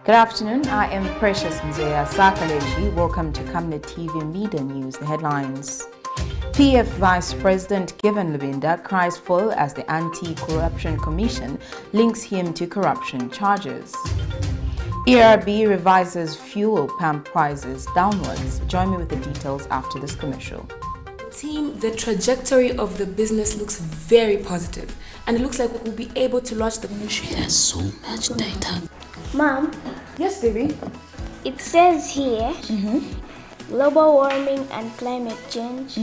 Good afternoon, I am Precious Mzea Sakaleji. Welcome to Camnet TV Media News. The headlines. PF Vice President Given LUBINDA cries foul as the Anti-Corruption Commission links him to corruption charges. ERB revises fuel pump prices downwards. Join me with the details after this commercial. Team, the trajectory of the business looks very positive, and it looks like we'll be able to launch the ministry. There's so much data. Mom? Yes, baby? It says here, global warming and climate change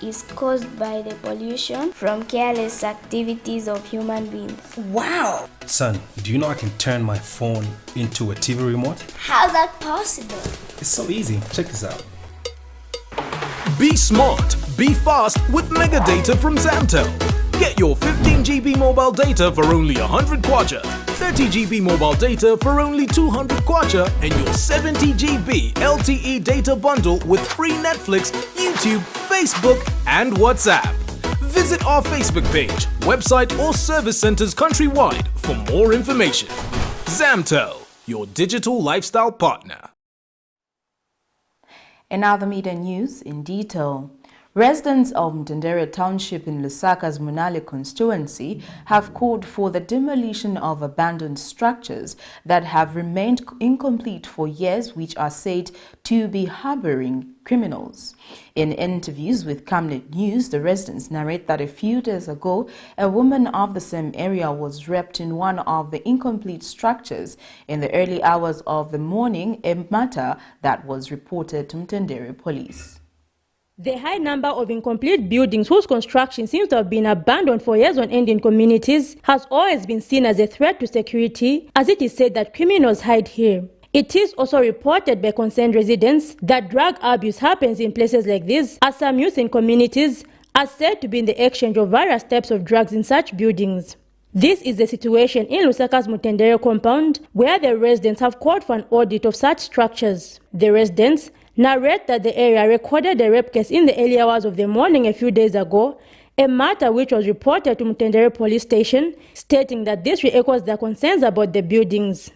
is caused by the pollution from careless activities of human beings. Wow! Son, do you know I can turn my phone into a TV remote? How's that possible? It's so easy. Check this out. Be smart, be fast with mega data from Zamtel. Get your 15 GB mobile data for only 100 kwacha, 30 GB mobile data for only 200 kwacha, and your 70 GB LTE data bundle with free Netflix, YouTube, Facebook, and WhatsApp. Visit our Facebook page, website, or service centers countrywide for more information. Zamtel, your digital lifestyle partner. And now the media news in detail. Residents of Mtendere Township in Lusaka's Munale constituency have called for the demolition of abandoned structures that have remained incomplete for years, which are said to be harboring criminals. In interviews with Camnet News, the residents narrate that a few days ago, a woman of the same area was raped in one of the incomplete structures in the early hours of the morning, a matter that was reported to Mtendere police. The high number of incomplete buildings whose construction seems to have been abandoned for years on end in communities has always been seen as a threat to security, as it is said that criminals hide here. It is also reported by concerned residents that drug abuse happens in places like this, as some youth in communities are said to be in the exchange of various types of drugs in such buildings. This is the situation in Lusaka's Mutendere compound, where the residents have called for an audit of such structures. The residents narrate that the area recorded a rape case in the early hours of the morning a few days ago, a matter which was reported to Mtendere police station, stating that this re-echoes their concerns about the buildings.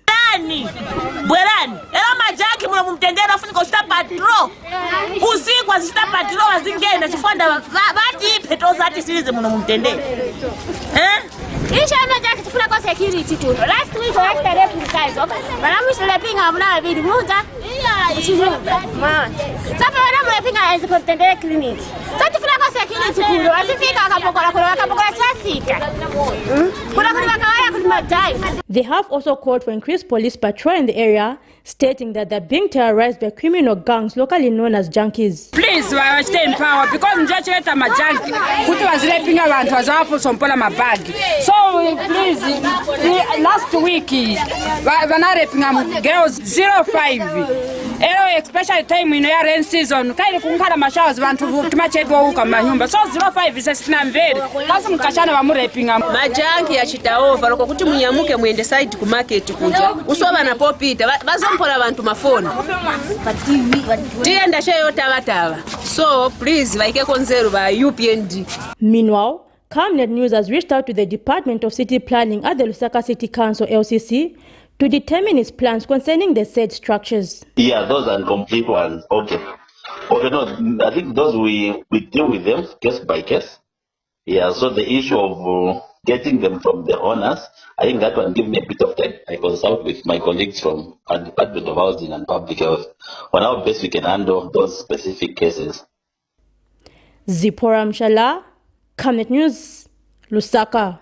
Security too. Last week I was raping guys. But I'm just raping I'm not really moved. Man. So I'm raping as a Mtendere clinic. So to flag security too. I think They have also called for increased police patrol in the area, stating that they're being terrorized by criminal gangs locally known as junkies. Please, stay in power because Mjacheta Majanki, who was raping around, was awful some my bag. So please, last week, when I raping girls 05. Especially time in the rain season, kind of mashas want to match it so 05 is a slam very. Kasum Kashana raping Majanki yachita over kuti munyamuke muende side ku market kuja usoba na popita bazompola abantu mafoni tienda sheyo tabataba so please vaike konzeru ba UPND. Meanwhile, Camnet News has reached out to the Department of City Planning at the Lusaka City Council LCC to determine its plans concerning the said structures. Yeah, those are incomplete ones. Okay, no, I think those we deal with them case by case. Yeah, so the issue of getting them from the owners, I think that one give me a bit of time. I consult with my colleagues from our Department of Housing and Public Health on how best we can handle those specific cases. Zipporah Mshala, Camnet News, Lusaka.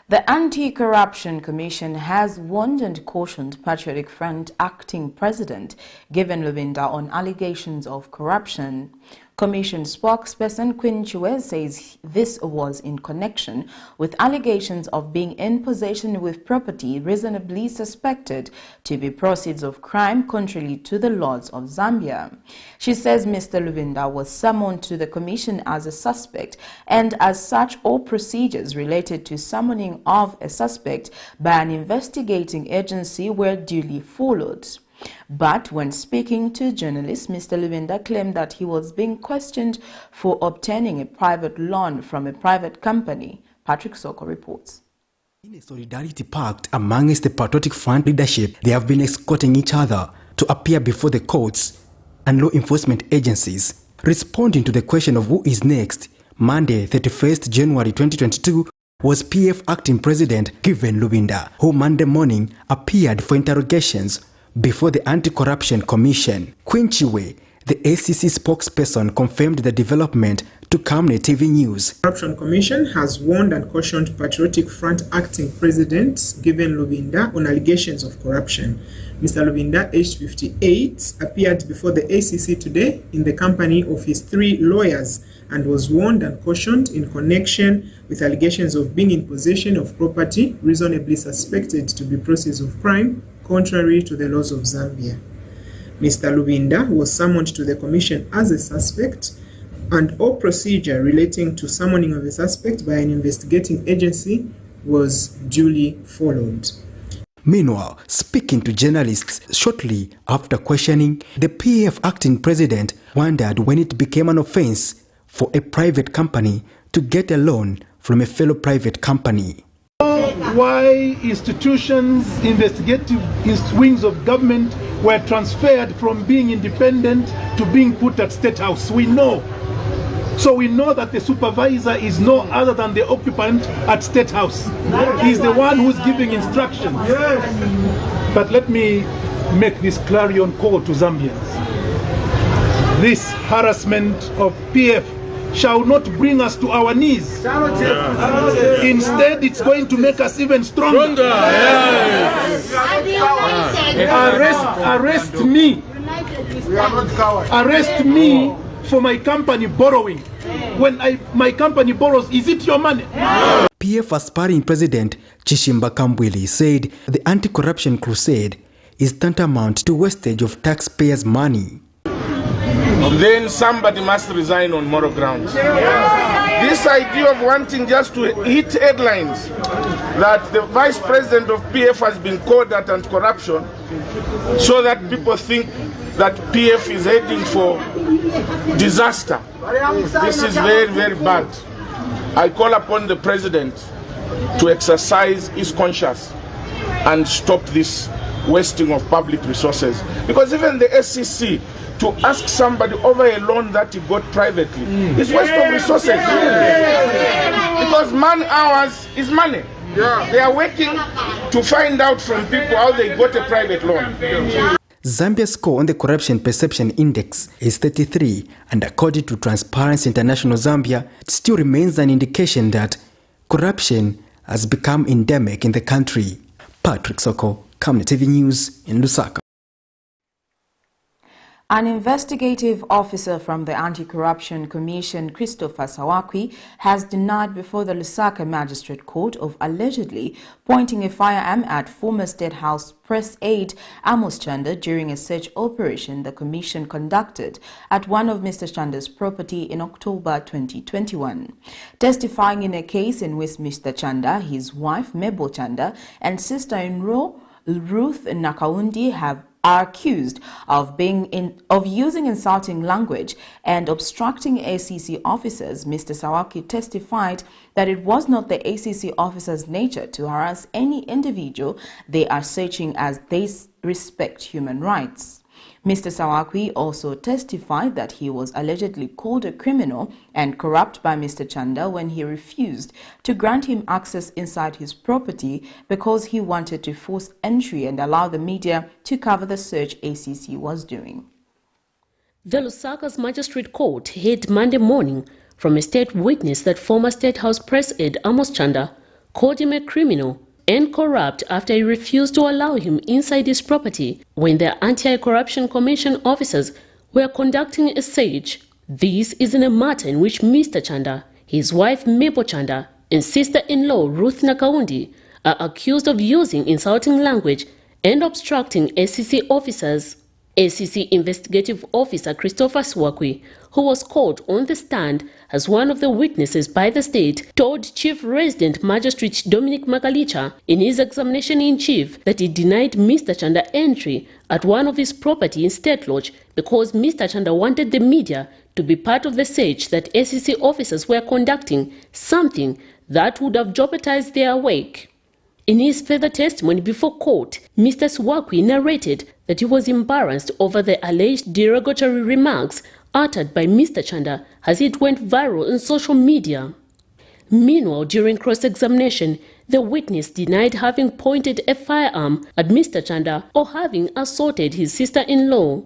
The Anti-Corruption Commission has warned and cautioned Patriotic Front acting president Given LUBINDA on allegations of corruption. Commission spokesperson Queen Chue says this was in connection with allegations of being in possession with property reasonably suspected to be proceeds of crime contrary to the laws of Zambia. She says Mr. LUBINDA was summoned to the commission as a suspect, and as such all procedures related to summoning of a suspect by an investigating agency were duly followed. But when speaking to journalists, Mr. LUBINDA claimed that he was being questioned for obtaining a private loan from a private company. Patrick Soko reports. In a solidarity pact amongst the Patriotic Front leadership, they have been escorting each other to appear before the courts and law enforcement agencies. Responding to the question of who is next, Monday, 31st January 2022, was PF Acting President Given Lubinda, who Monday morning appeared for interrogations before the Anti-Corruption Commission. Quinchiwe, the ACC spokesperson, confirmed the development to Camnet TV News. The Corruption Commission has warned and cautioned Patriotic Front Acting President Given Lubinda on allegations of corruption. Mr. Lubinda, aged 58, appeared before the ACC today in the company of his 3 lawyers and was warned and cautioned in connection with allegations of being in possession of property reasonably suspected to be process of crime contrary to the laws of Zambia. Mr. Lubinda was summoned to the commission as a suspect, and all procedure relating to summoning of a suspect by an investigating agency was duly followed. Meanwhile, speaking to journalists shortly after questioning, the PF Acting President wondered when it became an offense for a private company to get a loan from a fellow private company. Why institutions, investigative wings of government were transferred from being independent to being put at State House? We know. So we know that the supervisor is no other than the occupant at State House. He's the one who's giving instructions. But let me make this clarion call to Zambians. This harassment of PF shall not bring us to our knees. Instead, it's going to make us even stronger. Arrest me. Arrest me for my company borrowing. When my company borrows, is it your money? PF aspiring President Chishimba Kambwili said the anti-corruption crusade is tantamount to wastage of taxpayers' money. Then somebody must resign on moral grounds. This idea of wanting just to hit headlines that the vice president of PF has been called at anti-corruption so that people think that PF is heading for disaster. This is very, very bad. I call upon the president to exercise his conscience and stop this wasting of public resources. Because even the SEC, to ask somebody over a loan that he got privately is waste of resources. Because man hours is money. They are working to find out from people how they got a private loan. Zambia's score on the Corruption Perception Index is 33, and according to Transparency International Zambia, it still remains an indication that corruption has become endemic in the country. Patrick Soko, Camnet TV News in Lusaka. An investigative officer from the Anti-Corruption Commission, Christopher Sawakwi, has denied before the Lusaka Magistrate Court of allegedly pointing a firearm at former State House press aide Amos Chanda during a search operation the Commission conducted at one of Mr. Chanda's property in October 2021. Testifying in a case in which Mr. Chanda, his wife Mebo Chanda, and sister-in-law Ruth Nakaundi are accused of using insulting language and obstructing ACC officers. Mr. Sawaki testified that it was not the ACC officers' nature to harass any individual they are searching, as they respect human rights. Mr. Sawaki also testified that he was allegedly called a criminal and corrupt by Mr. Chanda when he refused to grant him access inside his property because he wanted to force entry and allow the media to cover the search ACC was doing. The Lusaka's Magistrate Court heard Monday morning from a state witness that former State House press aide Amos Chanda called him a criminal and corrupt after he refused to allow him inside his property when the Anti-Corruption Commission officers were conducting a search. This is in a matter in which Mr. Chanda, his wife Mebo Chanda, and sister-in-law Ruth Nakaundi are accused of using insulting language and obstructing ACC officers. ACC Investigative Officer Christopher Swakwi, who was called on the stand as one of the witnesses by the state, told Chief Resident Magistrate Dominic Makalicha in his examination-in-chief that he denied Mr. Chanda entry at one of his property in State Lodge because Mr. Chanda wanted the media to be part of the search that ACC officers were conducting, something that would have jeopardized their work. In his further testimony before court, Mr. Swakwi narrated that he was embarrassed over the alleged derogatory remarks uttered by Mr. Chanda as it went viral on social media. Meanwhile, during cross-examination, the witness denied having pointed a firearm at Mr. Chanda or having assaulted his sister-in-law.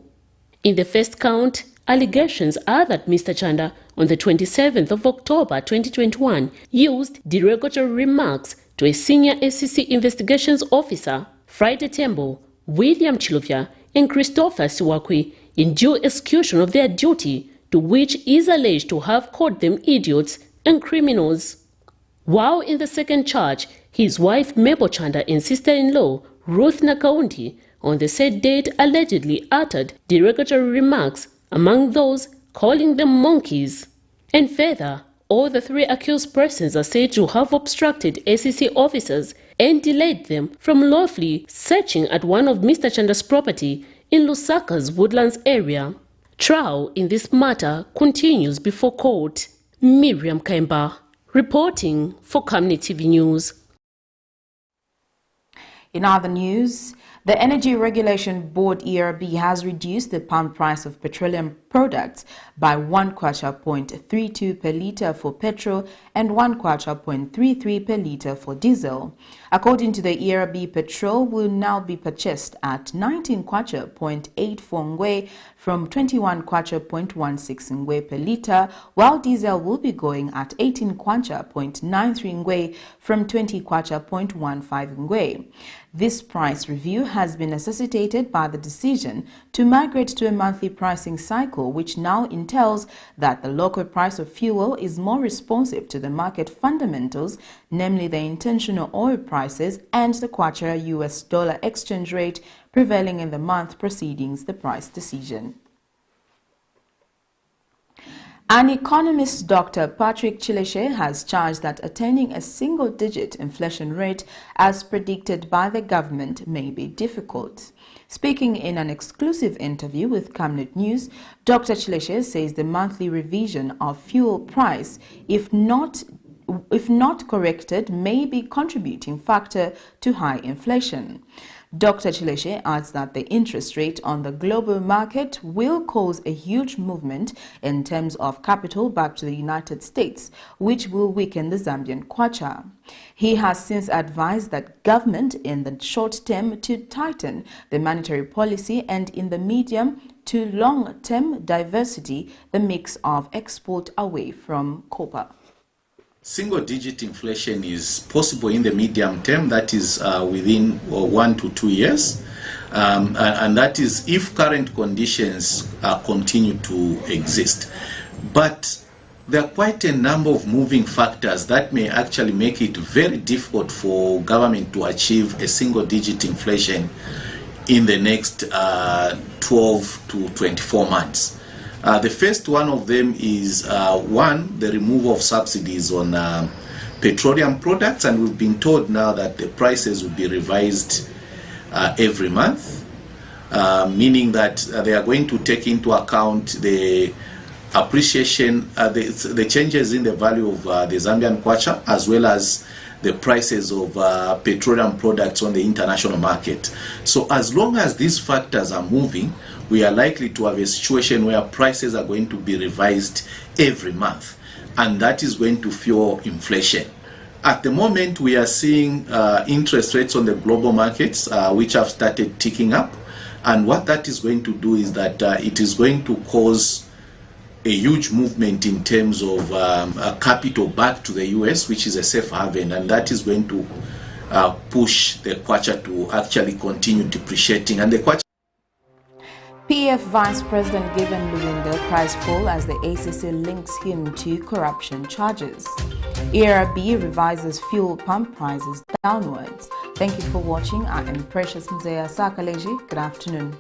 In the first count, allegations are that Mr. Chanda, on the 27th of October 2021, used derogatory remarks to a senior SCC investigations officer, Friday Tembo, William Chilovya, and Christopher Siwakwi in due execution of their duty, to which is alleged to have called them idiots and criminals. While in the second charge, his wife Mabel Chanda and sister-in-law Ruth Nakaunti on the said date allegedly uttered derogatory remarks, among those calling them monkeys. And further, all the three accused persons are said to have obstructed SCC officers and delayed them from lawfully searching at one of Mr. Chanda's property in Lusaka's Woodlands area. Trial in this matter continues before court. Miriam Kaimba, reporting for Camnet TV News. In other news, the Energy Regulation Board ERB has reduced the pump price of petroleum products by 1 kwacha 0.32 per litre for petrol and 1 kwacha 0.33 per litre for diesel. According to the ERB, petrol will now be purchased at 19 kwacha 0.84 ngwe from 21 kwacha 0.16 ngwe per litre, while diesel will be going at 18 kwacha 0.93 ngwe from 20 kwacha 0.15 ngwe. This price review has been necessitated by the decision to migrate to a monthly pricing cycle, which now entails that the local price of fuel is more responsive to the market fundamentals, namely the international oil prices and the kwacha US dollar exchange rate prevailing in the month preceding the price decision. An economist, Dr. Patrick Chileshe, has charged that attaining a single-digit inflation rate as predicted by the government may be difficult. Speaking in an exclusive interview with Camnet News, Dr. Chileshe says the monthly revision of fuel price, if not corrected, may be a contributing factor to high inflation. Dr. Chileshe adds that the interest rate on the global market will cause a huge movement in terms of capital back to the United States, which will weaken the Zambian kwacha. He has since advised that government in the short term to tighten the monetary policy and in the medium to long term diversity the mix of export away from copper. Single-digit inflation is possible in the medium term, that is within 1 to 2 years, and that is if current conditions continue to exist. But there are quite a number of moving factors that may actually make it very difficult for government to achieve a single-digit inflation in the next 12 to 24 months. The first one of them is the removal of subsidies on petroleum products, and we've been told now that the prices will be revised every month, meaning that they are going to take into account the appreciation, the changes in the value of the Zambian kwacha, as well as the prices of petroleum products on the international market. So as long as these factors are moving, we are likely to have a situation where prices are going to be revised every month, and that is going to fuel inflation. At the moment, we are seeing interest rates on the global markets which have started ticking up, and what that is going to do is that it is going to cause a huge movement in terms of capital back to the US, which is a safe haven, and that is going to push the kwacha to actually continue depreciating. And the kwacha PF Vice President Given LUBINDA cries foul as the ACC links him to corruption charges. ERB revises fuel pump prices downwards. Thank you for watching. I am Precious Mzea Sakaleji. Good afternoon.